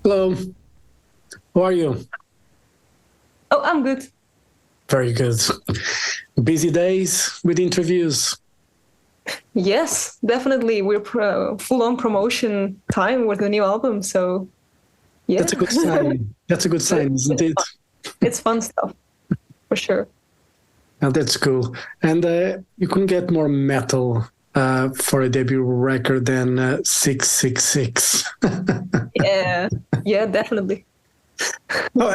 Hello, how are you? Oh, I'm good. Very good. Busy days with interviews. Yes, definitely. We're full on promotion time with the new album. So, yeah, That's a good sign. That's a good sign, isn't it's it? fun. It's fun stuff for sure. That's cool. And you couldn't get more metal for a debut record than 666. Yeah, yeah, definitely. well,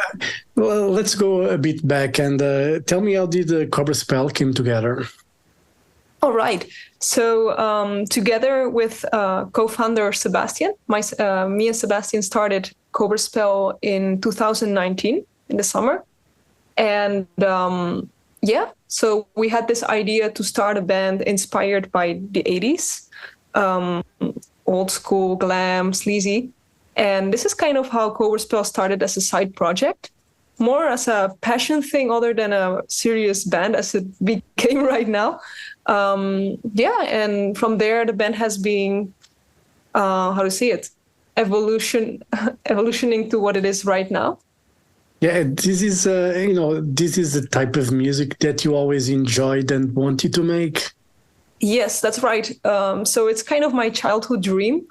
well, let's go a bit back and tell me, how did the Cobra Spell came together? All right. So, together with co-founder Sebastian, me and Sebastian started COBRA SPELL in 2019 in the summer. And yeah, so we had this idea to start a band inspired by the 80s, um, old school glam, sleazy. And this is kind of how Cobra Spell started as a side project, more as a passion thing other than a serious band as it became right now. Yeah, and from there, the band has been, how to say it, evolutioning to what it is right now. Yeah, this is, this is the type of music that you always enjoyed and wanted to make. Yes, that's right. So it's kind of my childhood dream.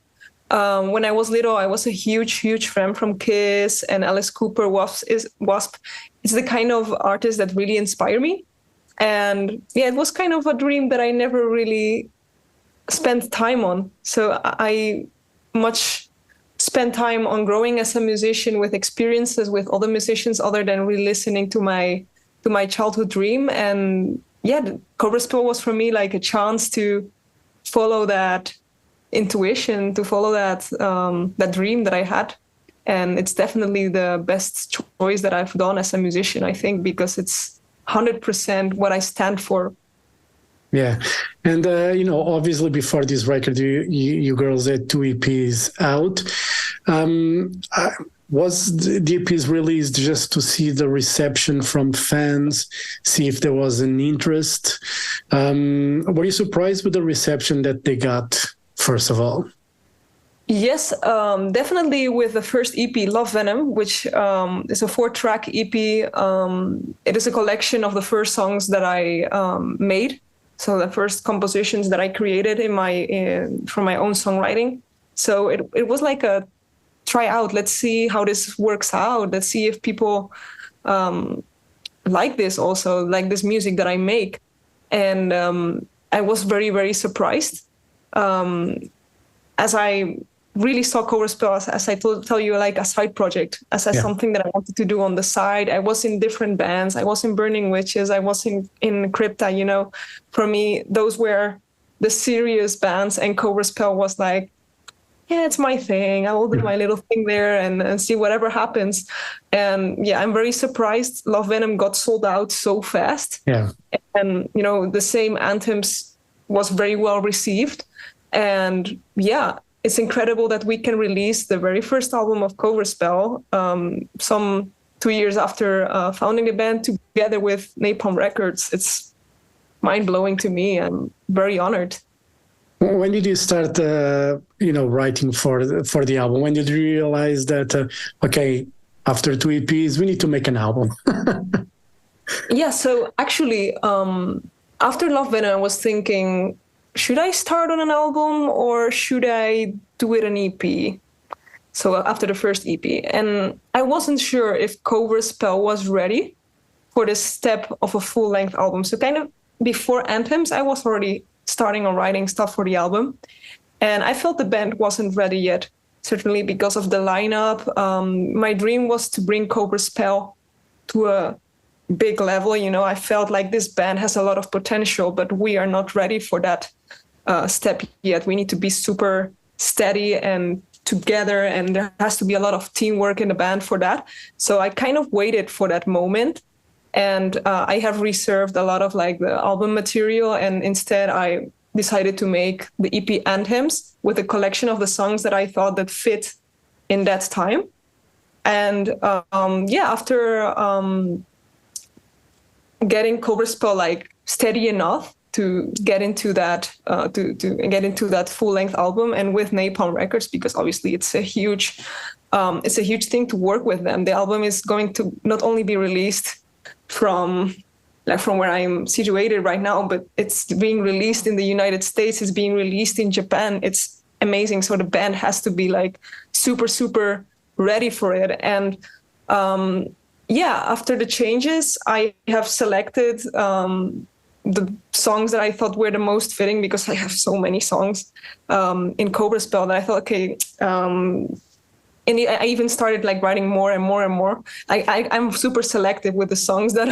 When I was little, I was a huge fan from Kiss and Alice Cooper. W.a.s.p. It's the kind of artist that really inspire me. And yeah, it was kind of a dream that I never really spent time on. So I much spent time on growing as a musician with experiences with other musicians other than really listening to my childhood dream. And yeah, the Cobra Spell was for me like a chance to follow that intuition, to follow that dream that I had. And it's definitely the best choice that I've done as a musician, I think, because it's 100% what I stand for. Yeah, and obviously before this record, you girls had two EPs out. Was the EPs released just to see the reception from fans, see if there was an interest? Were you surprised with the reception that they got, first of all? Yes, definitely with the first EP, Love Venom, which is a 4-track EP. It is a collection of the first songs that I made. So the first compositions that I created from my own songwriting. So it was like a try out. Let's see how this works out. Let's see if people like this also, like this music that I make. And I was very surprised. As I really saw Cobra Spell as I tell you, like a side project, as something that I wanted to do on the side. I was in different bands. I was in Burning Witches. I was in Crypta. For me, those were the serious bands, and Cobra Spell was like, yeah, it's my thing. I will do my little thing there and see whatever happens. And yeah, I'm very surprised Love Venom got sold out so fast. Yeah. And, the same Anthems was very well received. And yeah, it's incredible that we can release the very first album of Cobra Spell some 2 years after founding the band together with Napalm Records. It's mind-blowing to me. I'm very honored. When did you start, writing for the album? When did you realize that, okay, after two EPs, we need to make an album? Yeah, so actually, after Love Venom, I was thinking, should I start on an album or should I do it an EP? So after the first EP. And I wasn't sure if Cobra Spell was ready for this step of a full-length album. So kind of before Anthems, I was already starting on writing stuff for the album. And I felt the band wasn't ready yet, certainly because of the lineup. My dream was to bring Cobra Spell to a big level. I felt like this band has a lot of potential, but we are not ready for that step yet. We need to be super steady and together, and there has to be a lot of teamwork in the band for that. So I kind of waited for that moment, and I have reserved a lot of like the album material, and instead I decided to make the EP Anthems with a collection of the songs that I thought that fit in that time. And after getting Cobra Spell like steady enough, to get into that to get into that full-length album, and with Napalm Records, because obviously it's a huge thing to work with them. The album is going to not only be released from where I'm situated right now, but it's being released in the United States, it's being released in Japan. It's amazing. So the band has to be like super, super ready for it. And after the changes, I have selected the songs that I thought were the most fitting, because I have so many songs in Cobra Spell that I thought, okay, and I even started like writing more and more and more. I'm super selective with the songs that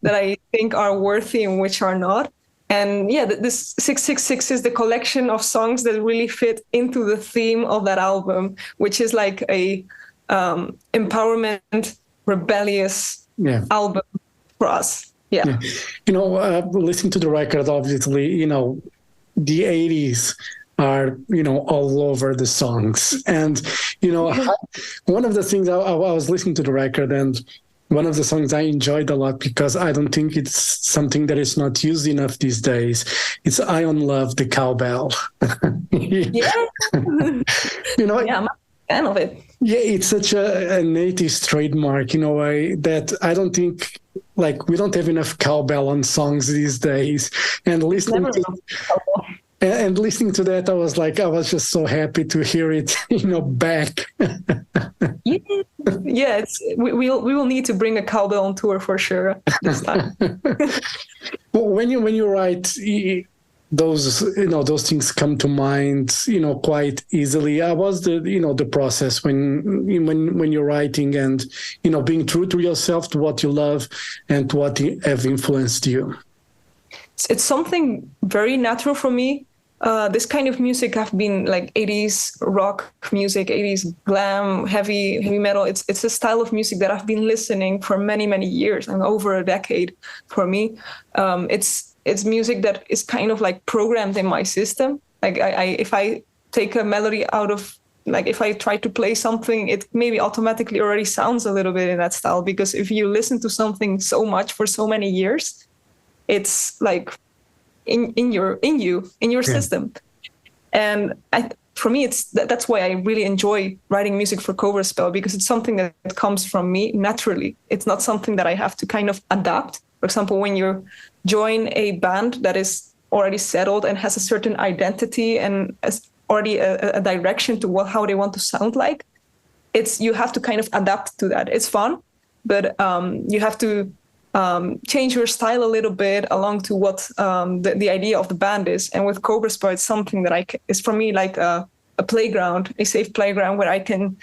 I think are worthy and which are not. And yeah, this 666 is the collection of songs that really fit into the theme of that album, which is like a empowerment, rebellious album for us. Yeah. Listening to the record, obviously, the 80s are, all over the songs. And, one of the things I was listening to the record, and one of the songs I enjoyed a lot, because I don't think it's something that is not used enough these days, it's I On Love, the Cowbell. Yeah. I'm a fan of it. Yeah, it's such a native trademark in a way that I don't think, like, we don't have enough cowbell on songs these days. And listening to that, I was just so happy to hear it, back. Yeah, we will need to bring a cowbell on tour for sure this time. When you write, those things come to mind, quite easily. How was the process when you're writing, and being true to yourself, to what you love and what have influenced you? It's something very natural for me. This kind of music have been like 80s rock music, 80s glam, heavy metal. It's a style of music that I've been listening for many, many years, and over a decade for me. It's music that is kind of like programmed in my system. Like if I take a melody out of, like if I try to play something, it maybe automatically already sounds a little bit in that style, because if you listen to something so much for so many years, it's like in your system. And for me, that's why I really enjoy writing music for Cobra Spell, because it's something that comes from me naturally. It's not something that I have to kind of adapt. For example, when you join a band that is already settled and has a certain identity and has already a direction to how they want to sound like, you have to kind of adapt to that. It's fun, but you have to change your style a little bit along to what the idea of the band is. And with Cobra Spell, it's something that is for me like a playground, a safe playground where I can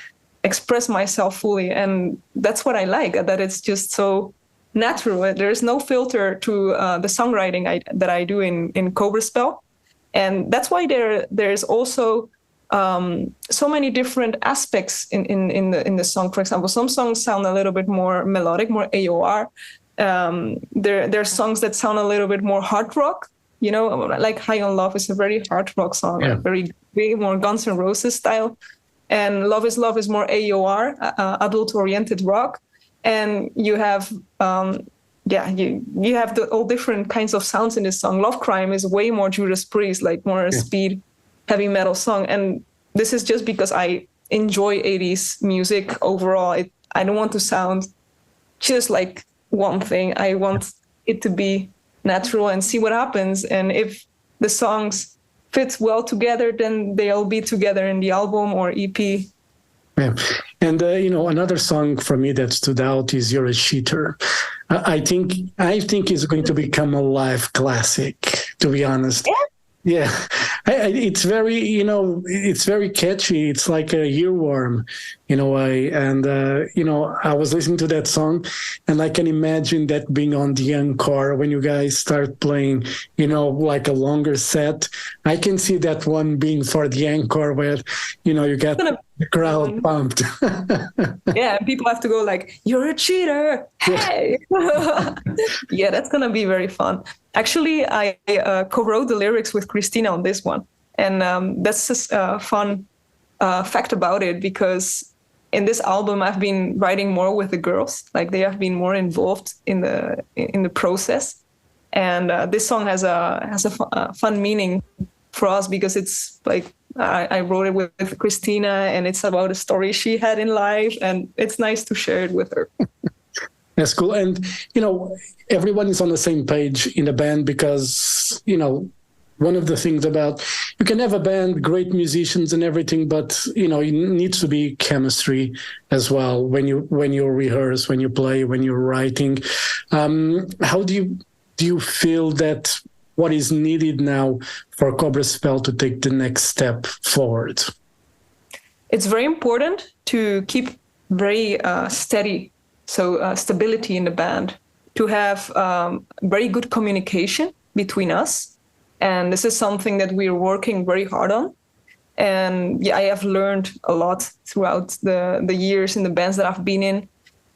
express myself fully. And that's what I like, that it's just so natural. There's no filter to the songwriting that I do in Cobra Spell. And that's why there's also so many different aspects in the song. For example, some songs sound a little bit more melodic, more AOR. There are songs that sound a little bit more hard rock, like High on Love is a very hard rock song, very more Guns N' Roses style. And Love is more AOR, adult oriented rock. And you have you have all different kinds of sounds in this song. Love Crime is way more Judas Priest, like more speed, heavy metal song. And this is just because I enjoy 80s music overall. I don't want to sound just like one thing. I want it to be natural and see what happens. And if the songs fit well together, then they'll be together in the album or EP. Yeah. And, another song for me that stood out is You're a Cheater. I think it's going to become a live classic, to be honest. Yeah. It's very, it's very catchy. It's like a earworm in a way. And, I was listening to that song, and I can imagine that being on the encore when you guys start playing, like a longer set. I can see that one being for the encore where, you get the crowd pumped. Yeah, people have to go like, "You're a cheater!" Hey, yeah, that's gonna be very fun. Actually, I co-wrote the lyrics with Christina on this one, and that's just a fun fact about it, because in this album I've been writing more with the girls, like they have been more involved in the process, And this song has a fun meaning for us because it's like I wrote it with Christina, and it's about a story she had in life, and it's nice to share it with her. That's cool. And, everyone is on the same page in the band because, one of the things about you can have a band, great musicians and everything, but, it needs to be chemistry as well when you rehearse, when you play, when you're writing. How do you feel that what is needed now for COBRA SPELL to take the next step forward? It's very important to keep very steady, so stability in the band, to have very good communication between us. And this is something that we're working very hard on. And I have learned a lot throughout the years in the bands that I've been in.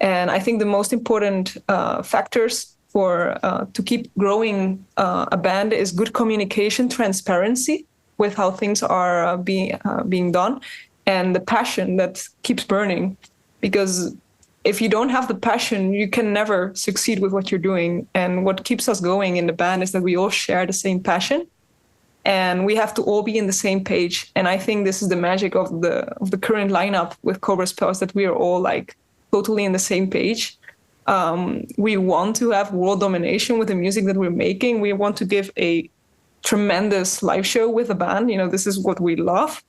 And I think the most important factors to keep growing a band is good communication, transparency with how things are being done, and the passion that keeps burning. Because if you don't have the passion, you can never succeed with what you're doing. And what keeps us going in the band is that we all share the same passion, and we have to all be in the same page. And I think this is the magic of the current lineup with COBRA SPELL, that we are all like totally in the same page. We want to have world domination with the music that we're making. We want to give a tremendous live show with the band. This is what we love.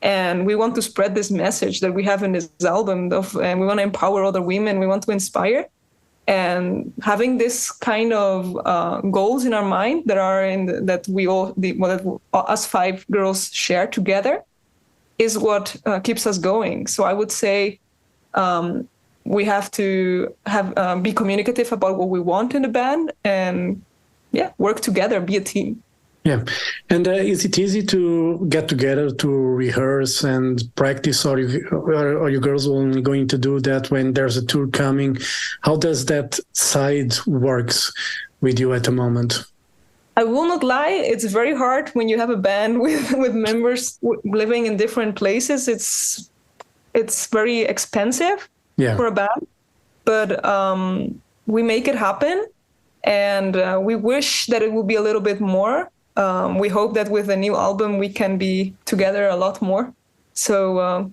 And we want to spread this message that we have in this album and we want to empower other women. We want to inspire. And having this kind of goals in our mind that are that us 5 girls share together is what keeps us going. So I would say, we have to be communicative about what we want in the band, and work together, be a team. Yeah. And is it easy to get together to rehearse and practice, or are you girls only going to do that when there's a tour coming? How does that side works with you at the moment? I will not lie, it's very hard when you have a band with members living in different places. It's very expensive. Yeah. For a band, but we make it happen, and we wish that it would be a little bit more. We hope that with the new album we can be together a lot more. So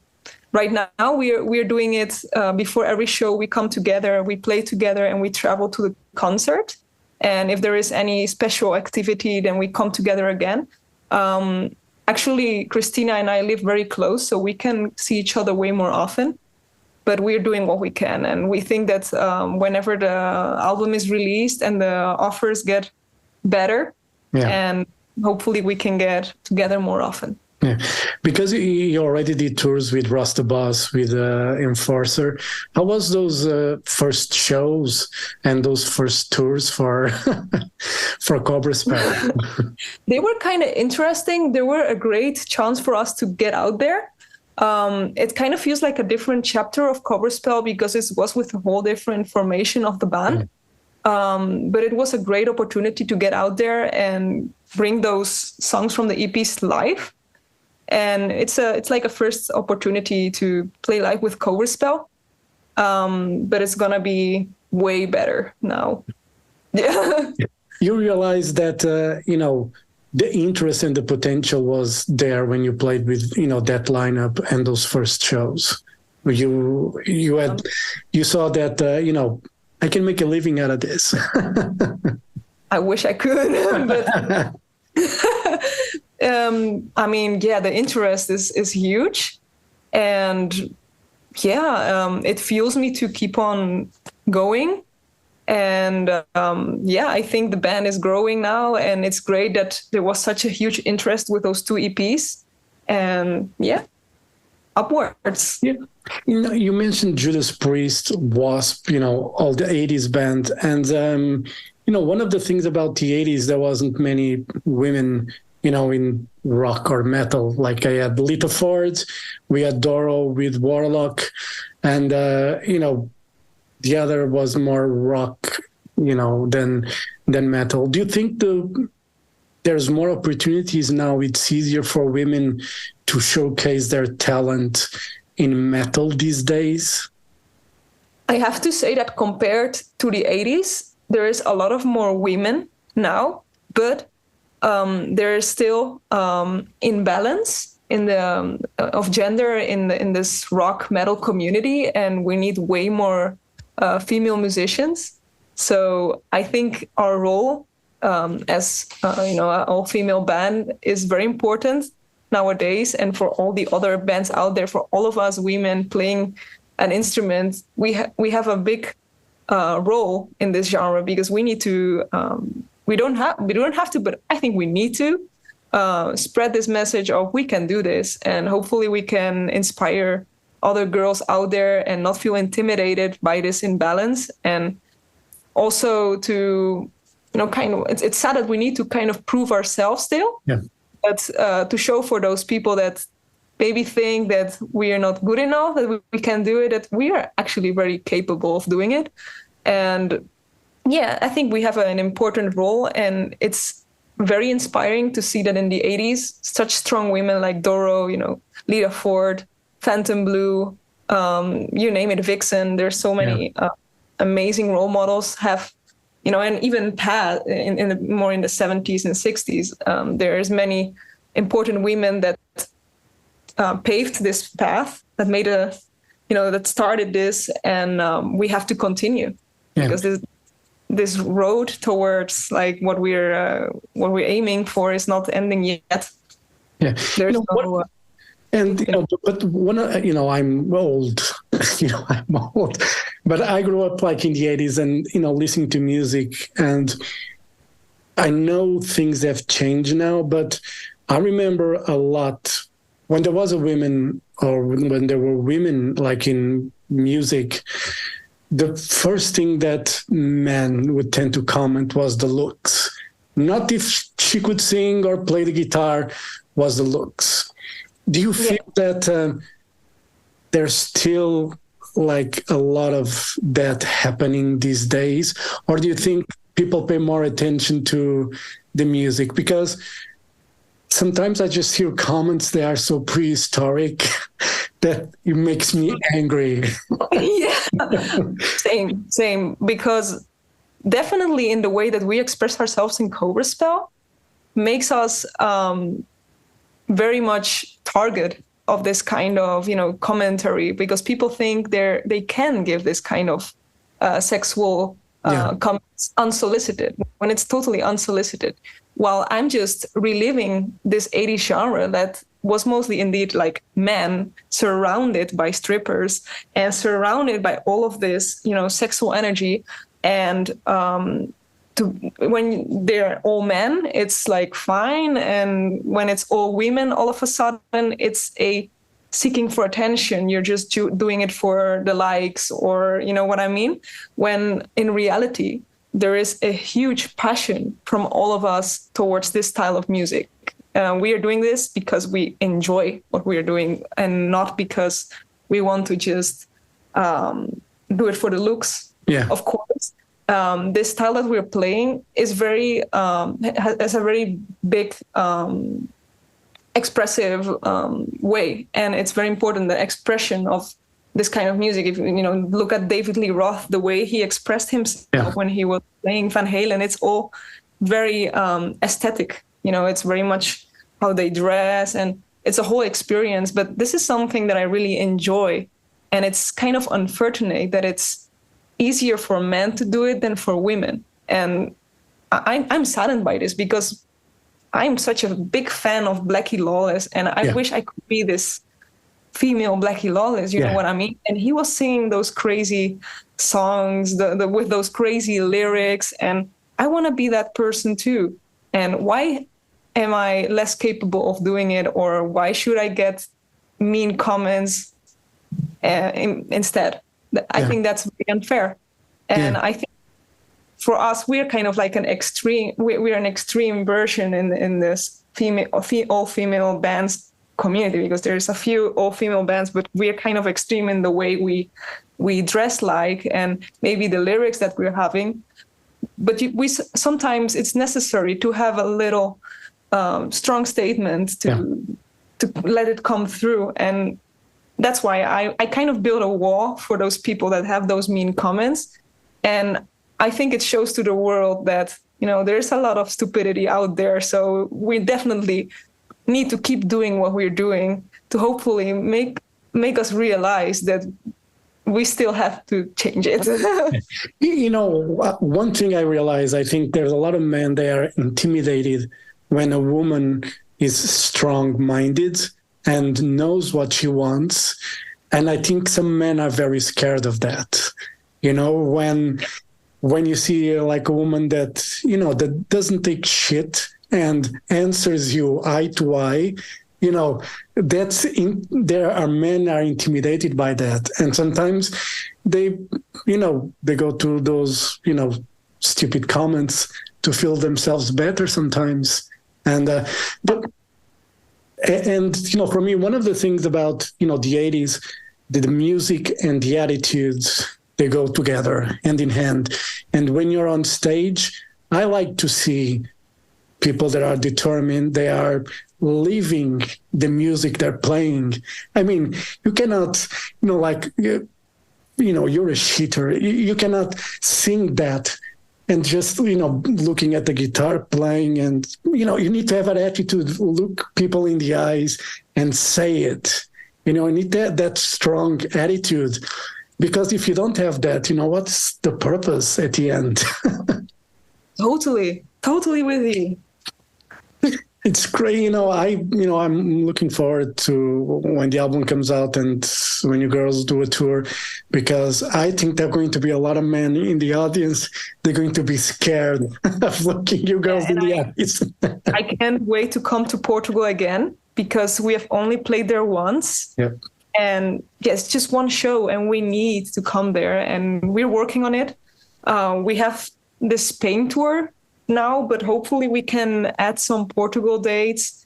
right now we're doing it before every show. We come together, we play together, and we travel to the concert. And if there is any special activity, then we come together again. Actually, Christina and I live very close, so we can see each other way more often. But we're doing what we can. And we think that whenever the album is released and the offers get better, and hopefully we can get together more often. Yeah, because you already did tours with w.a.s.p, with Enforcer. How was those first shows and those first tours for COBRA SPELL? They were kind of interesting. They were a great chance for us to get out there. It kind of feels like a different chapter of COBRA SPELL because it was with a whole different formation of the band. But it was a great opportunity to get out there and bring those songs from the EPs live. And it's like a first opportunity to play live with COBRA SPELL. But it's gonna be way better now. Yeah. You realize that the interest and the potential was there when you played with that lineup and those first shows. You saw that I can make a living out of this. I wish I could, but the interest is huge, and it fuels me to keep on going. And I think the band is growing now, and it's great that there was such a huge interest with those 2 EPs. And upwards. Yeah. You mentioned Judas Priest, w.a.s.p, all the 80s band. And, one of the things about the 80s, there wasn't many women, in rock or metal. Like I had Lita Ford, we had Doro with Warlock, and, the other was more rock, than metal. Do you think there's more opportunities now? It's easier for women to showcase their talent in metal these days? I have to say that compared to the 80s, there is a lot of more women now, but there is still imbalance in the of gender in this rock metal community, and we need way more female musicians. So I think our role as an all-female band is very important nowadays, and for all the other bands out there, for all of us women playing an instrument, we have a big role in this genre, because we need to. We don't have to, but I think we need to spread this message of we can do this, and hopefully we can inspire other girls out there and not feel intimidated by this imbalance. And also to, it's sad that we need to kind of prove ourselves still, but to show for those people that maybe think that we are not good enough, that we can do it, that we are actually very capable of doing it. And yeah, I think we have an important role, and it's very inspiring to see that in the 80s, such strong women like Doro, Lita Ford, Phantom Blue, you name it, Vixen. There's so many amazing role models have, and even more in the 70s and 60s, there's many important women that paved this path, that made that started this, and we have to continue, because this road towards like what we're aiming for is not ending yet. Yeah, there's but when I'm old, I'm old, but I grew up like in the 80s and listening to music, and I know things have changed now, but I remember a lot when there was a women, or when there were women like in music. The first thing that men would tend to comment was the looks. Not if she could sing or play the guitar, was the looks. Do you feel that there's still like a lot of that happening these days? Or do you think people pay more attention to the music? Because sometimes I just hear comments that are so prehistoric that it makes me angry. Same. Because definitely in the way that we express ourselves in COBRA SPELL makes us very much target of this kind of commentary, because people think they can give this kind of sexual comments unsolicited, when it's totally unsolicited. While I'm just reliving this 80s genre that was mostly indeed like men surrounded by strippers and surrounded by all of this, sexual energy. And when they're all men, it's like fine. And when it's all women, all of a sudden it's a seeking for attention. You're just doing it for the likes, or what I mean? When in reality, there is a huge passion from all of us towards this style of music. We are doing this because we enjoy what we are doing, and not because we want to just do it for the looks. Yeah. Of course, this style that we're playing is very has a very big expressive way, and it's very important, the expression of this kind of music. If you look at David Lee Roth, the way he expressed himself when he was playing Van Halen, it's all very aesthetic. It's very much how they dress, and it's a whole experience. But this is something that I really enjoy, and it's kind of unfortunate that it's easier for men to do it than for women. And I'm saddened by this, because I'm such a big fan of Blackie Lawless, and I wish I could be this female Blackie Lawless, you know what I mean? And he was singing those crazy songs with those crazy lyrics, and I want to be that person too. And why am I less capable of doing it, or why should I get mean comments instead? I think that's very unfair. And I think for us, we're kind of like an extreme. We're an extreme version in this all-female bands community, because there's a few all-female bands, but we're kind of extreme in the way we dress like, and maybe the lyrics that we're having. But sometimes it's necessary to have a little strong statement to let it come through. And that's why I kind of build a wall for those people that have those mean comments. And I think it shows to the world that there's a lot of stupidity out there. So we definitely need to keep doing what we're doing to hopefully make us realize that we still have to change it. One thing I realize, I think there's a lot of men, they are intimidated when a woman is strong-minded and knows what she wants. And I think some men are very scared of that. When you see like a woman that, that doesn't take shit and answers you eye to eye, there are men are intimidated by that. And sometimes they go to those, stupid comments to feel themselves better sometimes. And, for me, one of the things about, the 80s, the music and the attitudes, they go together hand in hand. And when you're on stage, I like to see people that are determined, they are living the music they're playing. I mean, you cannot, you're a shitter. You cannot sing that and just, looking at the guitar playing and, you need to have an attitude, look people in the eyes and say it. You need that strong attitude, because if you don't have that, what's the purpose at the end? Totally with you. It's great, I'm looking forward to when the album comes out and when you girls do a tour, because I think there are going to be a lot of men in the audience. They're going to be scared of looking you girls in the eyes. I can't wait to come to Portugal again, because we have only played there once. Yep. And it's just one show and we need to come there, and we're working on it. We have the Spain tour now, but hopefully we can add some Portugal dates.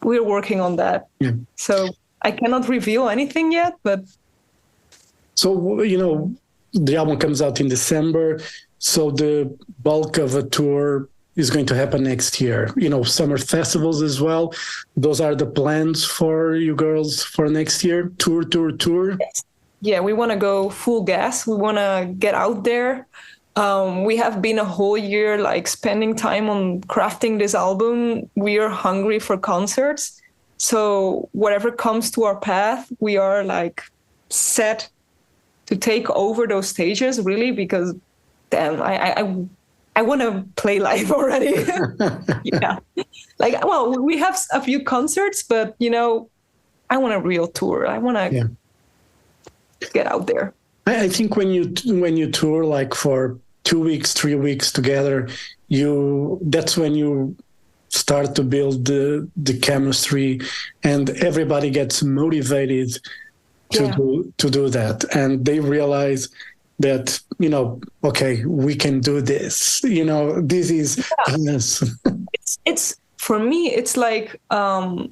We're working on that. Yeah. So I cannot reveal anything yet, but. So, the album comes out in December. So the bulk of a tour is going to happen next year. Summer festivals as well. Those are the plans for you girls for next year? Tour. Yes. Yeah, we want to go full gas. We want to get out there. We have been a whole year spending time on crafting this album. We are hungry for concerts. So whatever comes to our path, we are set to take over those stages, really, because damn, I want to play live already. Yeah. We have a few concerts, but I want a real tour. I want to get out there. I think when you tour for 2 weeks, 3 weeks together, that's when you start to build the chemistry, and everybody gets motivated to do that, and they realize that okay, we can do this. This is it's for me. It's like the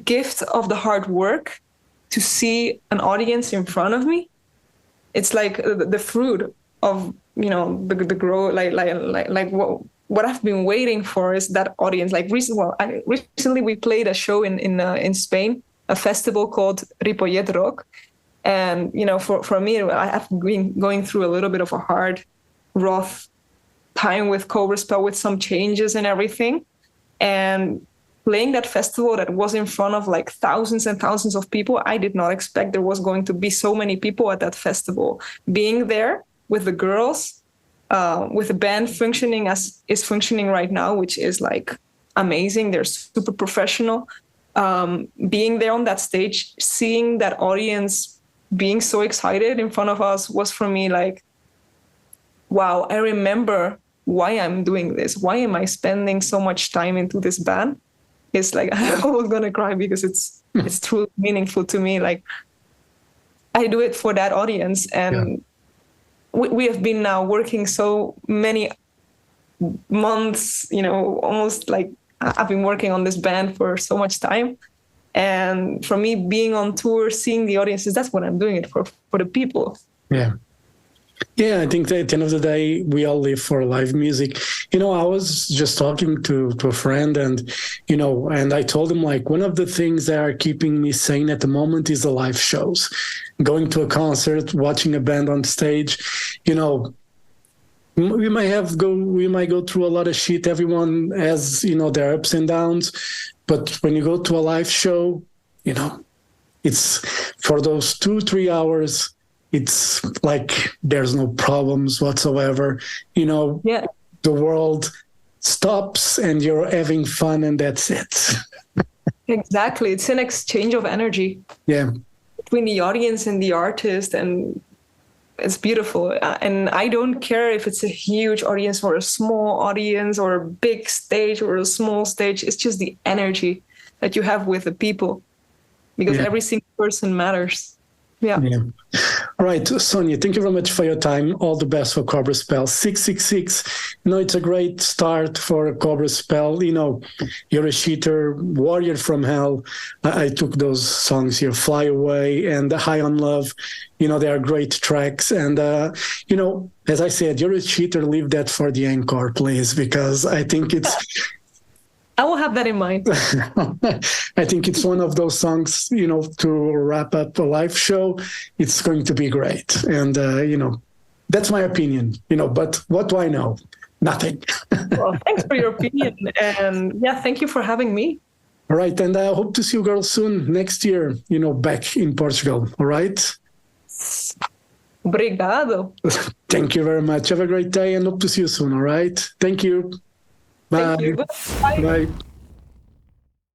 gift of the hard work to see an audience in front of me. It's like the fruit of the grow, what I've been waiting for is that audience. Recently we played a show in Spain, a festival called Ripollet Rock, and for me, I have been going through a little bit of a hard, rough time with COBRA SPELL, with some changes and everything, and playing that festival that was in front of thousands and thousands of people. I did not expect there was going to be so many people at that festival. Being there with the girls, with the band functioning as is functioning right now, which is amazing. They're super professional. Being there on that stage, seeing that audience being so excited in front of us was for me wow, I remember why I'm doing this. Why am I spending so much time into this band? It's I was gonna cry because it's truly meaningful to me. I do it for that audience, and we have been now working so many months. Almost I've been working on this band for so much time, and for me, being on tour, seeing the audiences, that's what I'm doing it for the people. Yeah, I think that at the end of the day, we all live for live music. I was just talking to a friend, and, and I told him, one of the things that are keeping me sane at the moment is the live shows. Going to a concert, watching a band on stage, We might go through a lot of shit. Everyone has, their ups and downs. But when you go to a live show, it's for those 2-3 hours, it's like there's no problems whatsoever. Yeah. The world stops and you're having fun, and that's it. Exactly. It's an exchange of energy. Yeah. Between the audience and the artist, and it's beautiful. And I don't care if it's a huge audience or a small audience or a big stage or a small stage. It's just the energy that you have with the people, because every single person matters. Yeah. All right, Sonia, thank you very much for your time. All the best for COBRA SPELL. 666, it's a great start for COBRA SPELL. You're a cheater, warrior from hell. I took those songs here, Fly Away and High on Love. They are great tracks. And, as I said, you're a cheater. Leave that for the encore, please, because I think it's... I will have that in mind. I think it's one of those songs, to wrap up a live show. It's going to be great. And, that's my opinion, but what do I know? Nothing. Well, thanks for your opinion. And thank you for having me. All right. And I hope to see you girls soon next year, back in Portugal. All right. Obrigado. Thank you very much. Have a great day and hope to see you soon. All right. Thank you. Bye. Thank you. Bye. Bye.